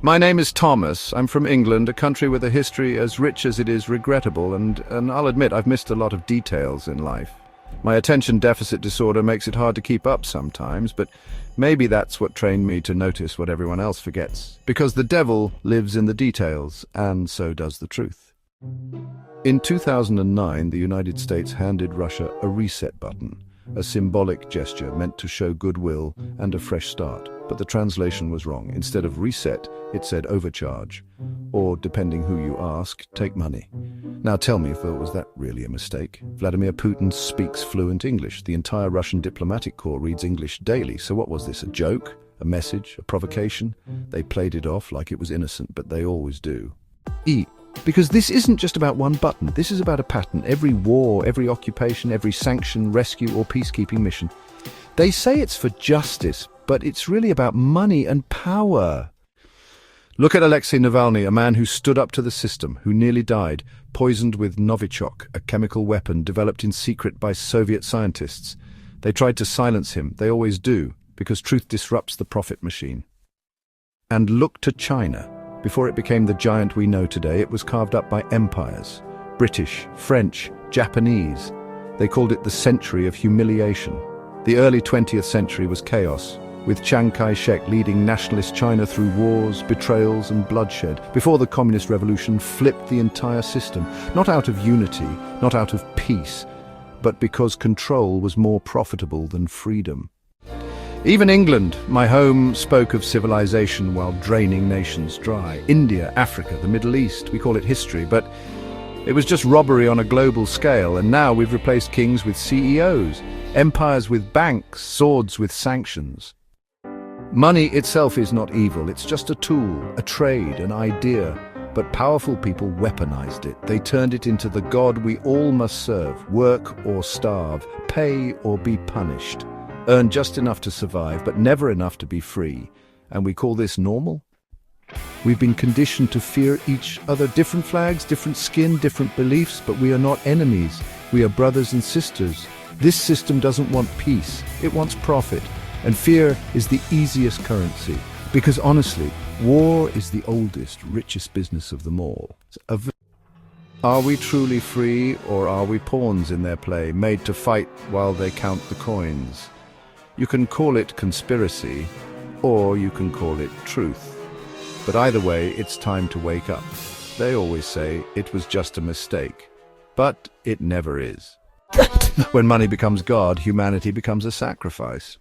My name is Thomas. I'm from England, a country with a history as rich as it is regrettable, and I'll admit I've missed a lot of details in life. My attention deficit disorder makes it hard to keep up sometimes, but maybe that's what trained me to notice what everyone else forgets. Because the devil lives in the details, and so does the truth. In 2009, the United States handed Russia a reset button, a symbolic gesture meant to show goodwill and a fresh start. But the translation was wrong. Instead of reset, it said overcharge, or, depending who you ask, take money. Now tell me, Phil, was that really a mistake? Vladimir Putin speaks fluent English. The entire Russian diplomatic corps reads English daily. So what was this, a joke? A message? A provocation? They played it off like it was innocent, but they always do. Because this isn't just about one button. This is about a pattern. Every war, every occupation, every sanction, rescue, or peacekeeping mission. They say it's for justice, but it's really about money and power. Look at Alexei Navalny, a man who stood up to the system, who nearly died, poisoned with Novichok, a chemical weapon developed in secret by Soviet scientists. They tried to silence him. They always do, because truth disrupts the profit machine. And look to China. Before it became the giant we know today, it was carved up by empires. British, French, Japanese. They called it the century of humiliation. The early 20th century was chaos, with Chiang Kai-shek leading nationalist China through wars, betrayals and bloodshed, before the Communist Revolution flipped the entire system, not out of unity, not out of peace, but because control was more profitable than freedom. Even England, my home, spoke of civilization while draining nations dry. India, Africa, the Middle East, we call it history, but it was just robbery on a global scale, and now we've replaced kings with CEOs, empires with banks, swords with sanctions. Money itself is not evil, it's just a tool, a trade, an idea. But powerful people weaponized it. They turned it into the god we all must serve, work or starve, pay or be punished. Earn just enough to survive, but never enough to be free. And we call this normal? We've been conditioned to fear each other, different flags, different skin, different beliefs, but we are not enemies. We are brothers and sisters. This system doesn't want peace, it wants profit. And fear is the easiest currency. Because honestly, war is the oldest, richest business of them all. Are we truly free, or are we pawns in their play, made to fight while they count the coins? You can call it conspiracy, or you can call it truth. But either way, it's time to wake up. They always say it was just a mistake, but it never is. When money becomes God, humanity becomes a sacrifice.